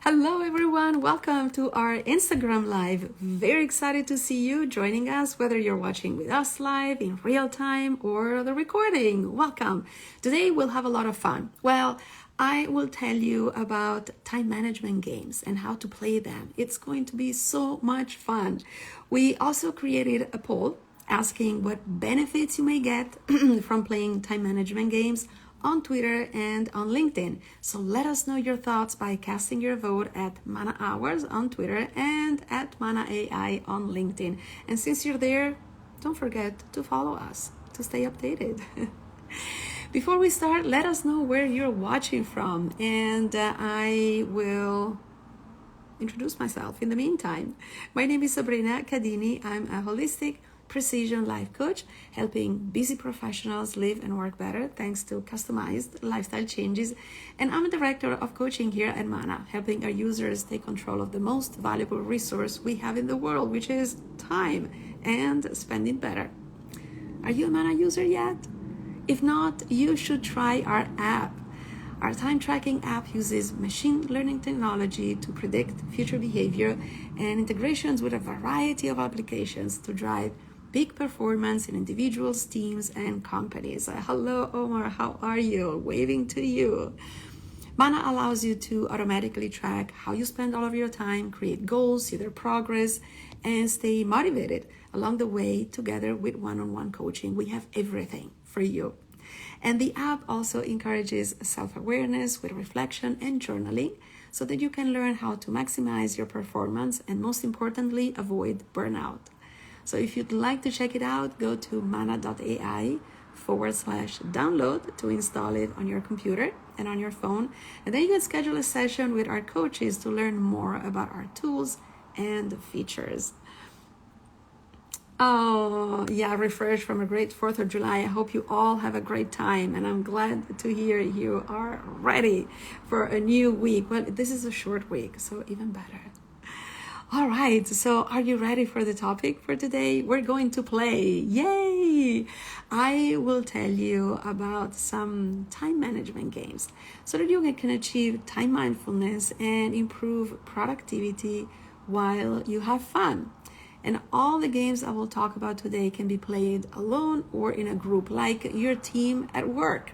Hello everyone, welcome to our Instagram Live. Very excited to see you joining us, whether you're watching with us live in real time or the recording. Welcome. Today we'll have a lot of fun. Well, I will tell you about time management games and how to play them. It's going to be so much fun. We also created a poll asking what benefits you may get from playing time management games on Twitter and on LinkedIn. So let us know your thoughts by casting your vote at Mana Hours on Twitter and at Mana AI on LinkedIn. And since you're there, don't forget to follow us to stay updated. Before we start, let us know where you're watching from, and I will introduce myself in the meantime. My name is Sabrina Cadini. I'm a holistic precision life coach, helping busy professionals live and work better thanks to customized lifestyle changes. And I'm a director of coaching here at Mana, helping our users take control of the most valuable resource we have in the world, which is time, and spend it better. Are you a Mana user yet? If not, you should try our app. Our time tracking app uses machine learning technology to predict future behavior and integrations with a variety of applications to drive big performance in individuals, teams, and companies. Hello, Omar, how are you? Waving to you. Mana allows you to automatically track how you spend all of your time, create goals, see their progress, and stay motivated along the way together with one-on-one coaching. We have everything for you. And the app also encourages self-awareness with reflection and journaling so that you can learn how to maximize your performance and, most importantly, avoid burnout. So if you'd like to check it out, go to mana.ai/download to install it on your computer and on your phone. And then you can schedule a session with our coaches to learn more about our tools and features. Oh, yeah, refreshed from a great 4th of July. I hope you all have a great time, and I'm glad to hear you are ready for a new week. Well, this is a short week, so even better. All right, so are you ready for the topic for today? We're going to play. Yay! I will tell you about some time management games so that you can achieve time mindfulness and improve productivity while you have fun. And all the games I will talk about today can be played alone or in a group, like your team at work.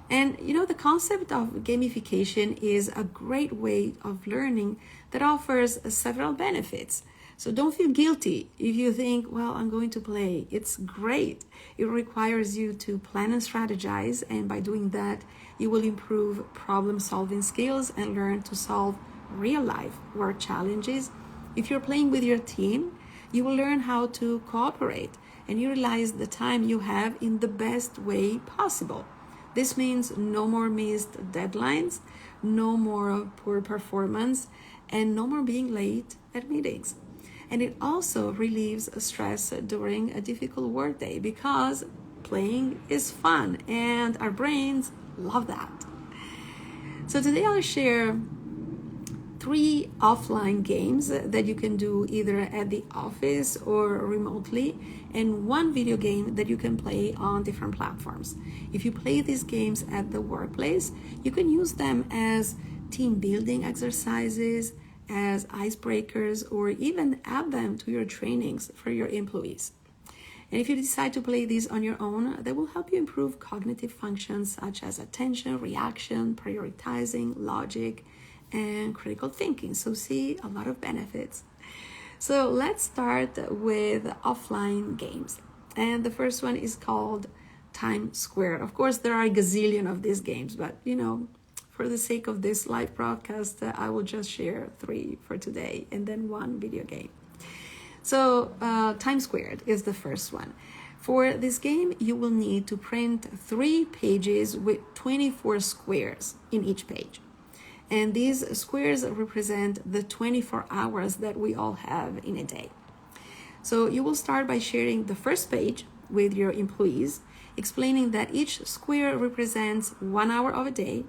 And you know, the concept of gamification is a great way of learning that offers several benefits. So don't feel guilty if you think, well, I'm going to play. It's great. It requires you to plan and strategize. And by doing that, you will improve problem-solving skills and learn to solve real-life work challenges. If you're playing with your team, you will learn how to cooperate and utilize the time you have in the best way possible. This means no more missed deadlines, no more poor performance, and no more being late at meetings. And it also relieves stress during a difficult workday because playing is fun and our brains love that. So today I'll share 3 offline games that you can do either at the office or remotely, and 1 video game that you can play on different platforms. If you play these games at the workplace, you can use them as team building exercises, as icebreakers, or even add them to your trainings for your employees. And if you decide to play these on your own, they will help you improve cognitive functions such as attention, reaction, prioritizing, logic, and critical thinking. So see, a lot of benefits. So let's start with offline games. And the first one is called Time Squared. Of course, there are a gazillion of these games, but you know, for the sake of this live broadcast, I will just share 3 for today and then 1 video game. So Time Squared is the first one. For this game, you will need to print 3 pages with 24 squares in each page. And these squares represent the 24 hours that we all have in a day. So you will start by sharing the first page with your employees, explaining that each square represents 1 hour of a day,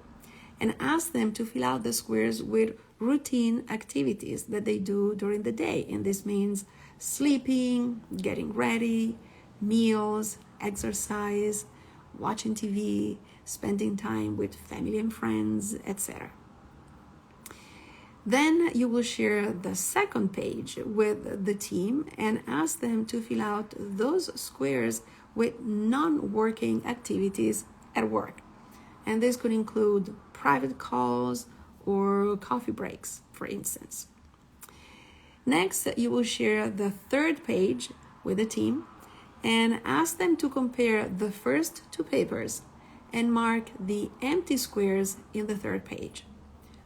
and ask them to fill out the squares with routine activities that they do during the day. And this means sleeping, getting ready, meals, exercise, watching TV, spending time with family and friends, etc. Then you will share the second page with the team and ask them to fill out those squares with non-working activities at work. And this could include private calls or coffee breaks, for instance. Next, you will share the third page with the team and ask them to compare the first two papers and mark the empty squares in the third page.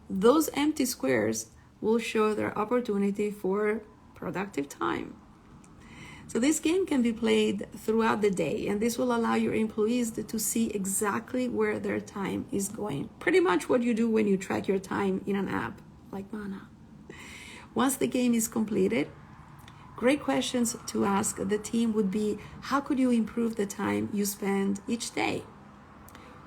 Those empty squares will show their opportunity for productive time. So this game can be played throughout the day, and this will allow your employees to see exactly where their time is going. Pretty much what you do when you track your time in an app like Mana. Once the game is completed, great questions to ask the team would be, how could you improve the time you spend each day?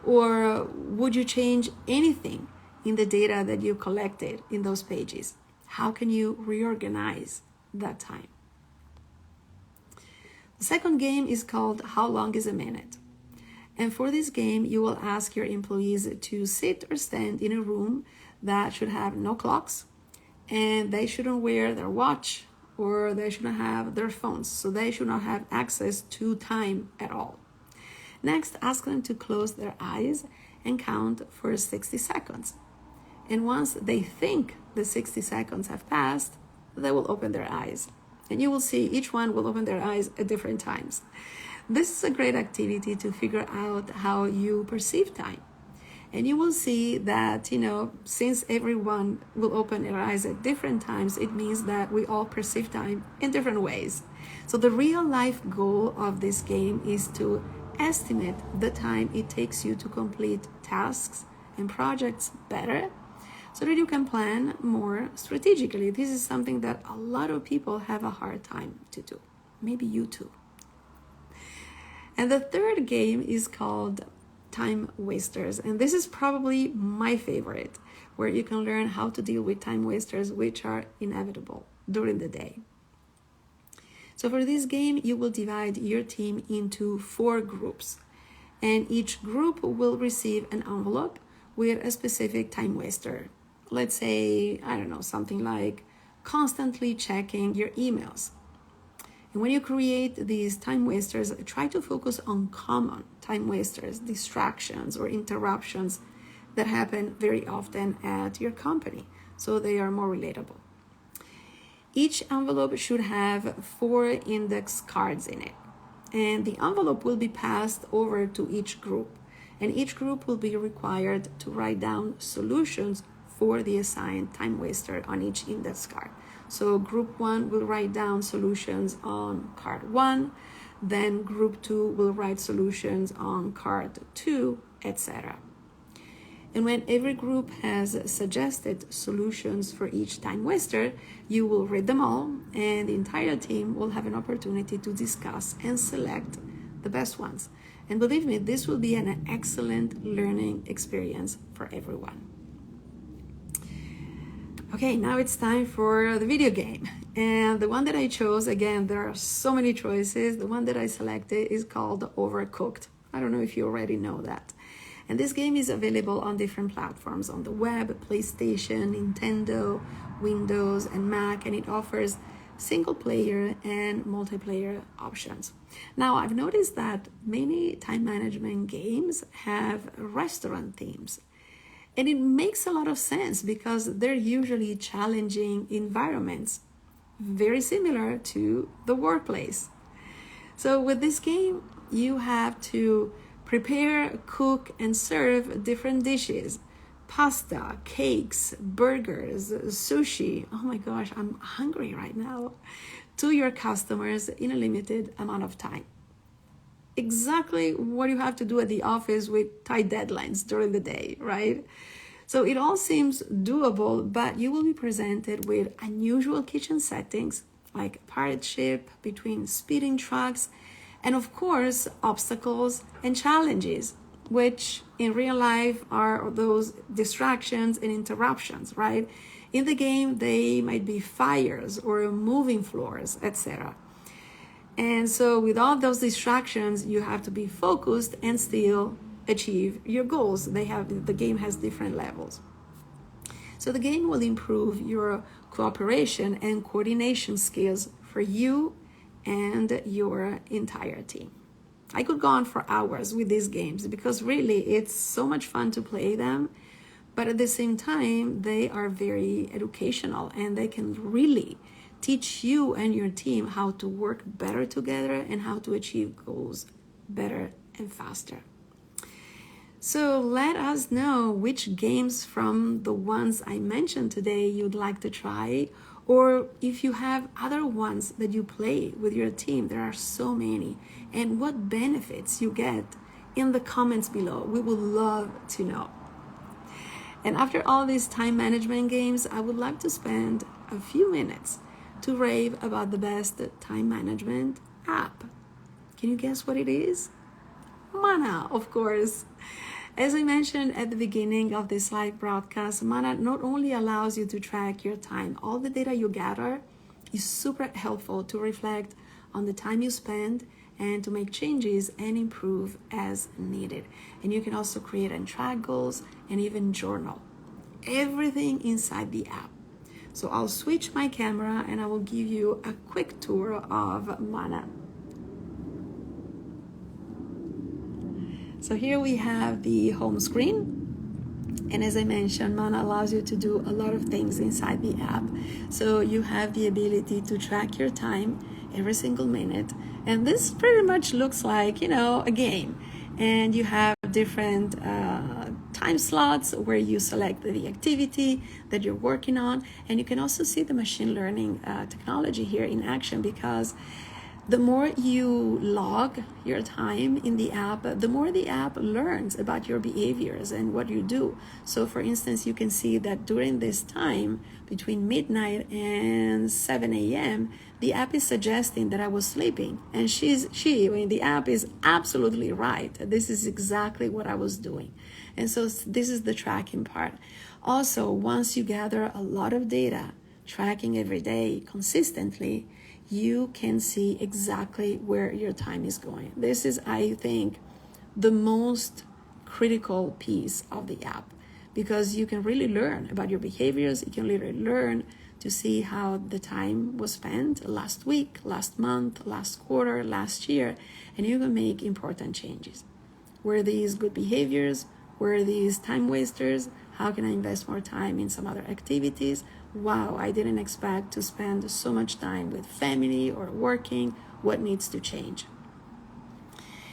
Or would you change anything in the data that you collected in those pages? How can you reorganize that time? The second game is called How Long is a Minute? And for this game, you will ask your employees to sit or stand in a room that should have no clocks, and they shouldn't wear their watch or they shouldn't have their phones. So they should not have access to time at all. Next, ask them to close their eyes and count for 60 seconds. And once they think the 60 seconds have passed, they will open their eyes. And you will see each one will open their eyes at different times. This is a great activity to figure out how you perceive time. And you will see that, since everyone will open their eyes at different times, it means that we all perceive time in different ways. So the real life goal of this game is to estimate the time it takes you to complete tasks and projects better, so that you can plan more strategically. This is something that a lot of people have a hard time to do. Maybe you too. And the third game is called Time Wasters. And this is probably my favorite, where you can learn how to deal with time wasters, which are inevitable during the day. So for this game, you will divide your team into 4 groups. And each group will receive an envelope with a specific time waster. Let's say, something like constantly checking your emails. And when you create these time wasters, try to focus on common time wasters, distractions, or interruptions that happen very often at your company, so they are more relatable. Each envelope should have 4 index cards in it, and the envelope will be passed over to each group, and each group will be required to write down solutions for the assigned time waster on each index card. So group 1 will write down solutions on card 1, then group 2 will write solutions on card 2, etc. And when every group has suggested solutions for each time waster, you will read them all, and the entire team will have an opportunity to discuss and select the best ones. And believe me, this will be an excellent learning experience for everyone. Okay, now it's time for the video game. And the one that I chose, again, there are so many choices. The one that I selected is called Overcooked. I don't know if you already know that. And this game is available on different platforms, on the web, PlayStation, Nintendo, Windows, and Mac, and it offers single player and multiplayer options. Now, I've noticed that many time management games have restaurant themes. And it makes a lot of sense because they're usually challenging environments, very similar to the workplace. So with this game, you have to prepare, cook, and serve different dishes. Pasta, cakes, burgers, sushi. Oh my gosh, I'm hungry right now. To your customers in a limited amount of time. Exactly what you have to do at the office with tight deadlines during the day, right? So it all seems doable, but you will be presented with unusual kitchen settings like pirate ship between speeding trucks, and of course, obstacles and challenges, which in real life are those distractions and interruptions, right? In the game, they might be fires or moving floors, etc. And so with all those distractions, you have to be focused and still achieve your goals. The game has different levels. So the game will improve your cooperation and coordination skills for you and your entire team. I could go on for hours with these games because really it's so much fun to play them, but at the same time, they are very educational and they can really teach you and your team how to work better together and how to achieve goals better and faster. So let us know which games from the ones I mentioned today you'd like to try, or if you have other ones that you play with your team. There are so many, and what benefits you get in the comments below. We would love to know. And after all these time management games, I would like to spend a few minutes to rave about the best time management app. Can you guess what it is? Mana, of course. As I mentioned at the beginning of this live broadcast, Mana not only allows you to track your time, all the data you gather is super helpful to reflect on the time you spend and to make changes and improve as needed. And you can also create and track goals and even journal. Everything inside the app. So I'll switch my camera and I will give you a quick tour of Mana. So here we have the home screen. And as I mentioned, Mana allows you to do a lot of things inside the app. So you have the ability to track your time every single minute. And this pretty much looks like, a game. And you have different time slots where you select the activity that you're working on. And you can also see the machine learning technology here in action, because the more you log your time in the app, the more the app learns about your behaviors and what you do. So for instance, you can see that during this time, between midnight and 7 a.m., the app is suggesting that I was sleeping. And the app is absolutely right. This is exactly what I was doing. And so this is the tracking part. Also, once you gather a lot of data, tracking every day consistently, you can see exactly where your time is going. This is, I think, the most critical piece of the app, because you can really learn about your behaviors. You can really learn to see how the time was spent last week, last month, last quarter, last year, and you can make important changes. Were these good behaviors? Were these time wasters? How can I invest more time in some other activities? Wow, I didn't expect to spend so much time with family or working. What needs to change?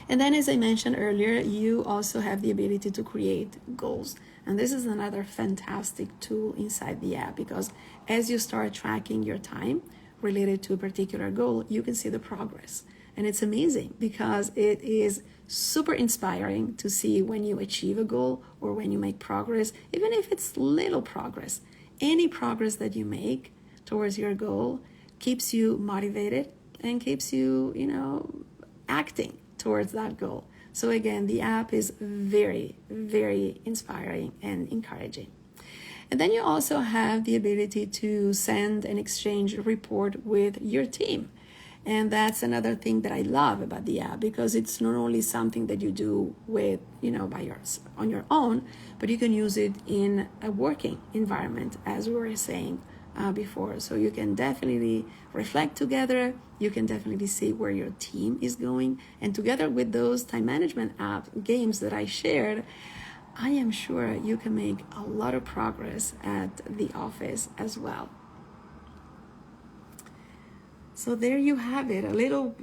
And then, as I mentioned earlier, you also have the ability to create goals. And this is another fantastic tool inside the app, because as you start tracking your time related to a particular goal, you can see the progress. And it's amazing because it is super inspiring to see when you achieve a goal or when you make progress, even if it's little progress. Any progress that you make towards your goal keeps you motivated and keeps you, acting towards that goal. So again, the app is very, very inspiring and encouraging. And then you also have the ability to send and exchange a report with your team. And that's another thing that I love about the app, because it's not only something that you do with, on your own, but you can use it in a working environment, as we were saying before. So you can definitely reflect together. You can definitely see where your team is going. And together with those time management app games that I shared, I am sure you can make a lot of progress at the office as well. So there you have it, a little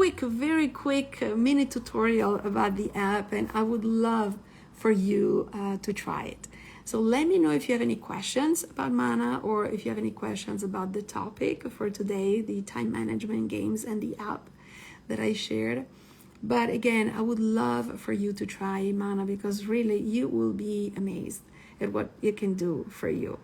very quick mini tutorial about the app, and I would love for you to try it. So let me know if you have any questions about Mana, or if you have any questions about the topic for today, the time management games and the app that I shared. But again, I would love for you to try Mana, because really you will be amazed at what it can do for you.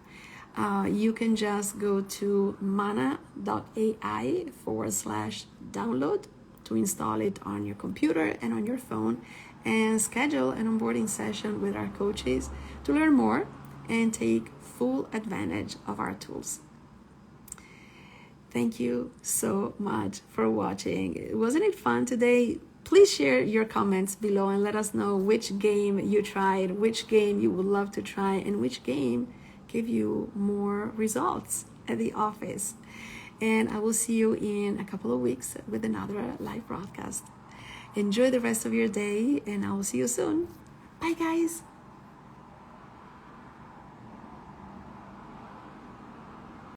You can just go to mana.ai/download to install it on your computer and on your phone, and schedule an onboarding session with our coaches to learn more and take full advantage of our tools. Thank you so much for watching. Wasn't it fun today? Please share your comments below and let us know which game you tried, which game you would love to try, and which game give you more results at the office. And I will see you in a couple of weeks with another live broadcast. Enjoy the rest of your day, and I will see you soon. Bye, guys.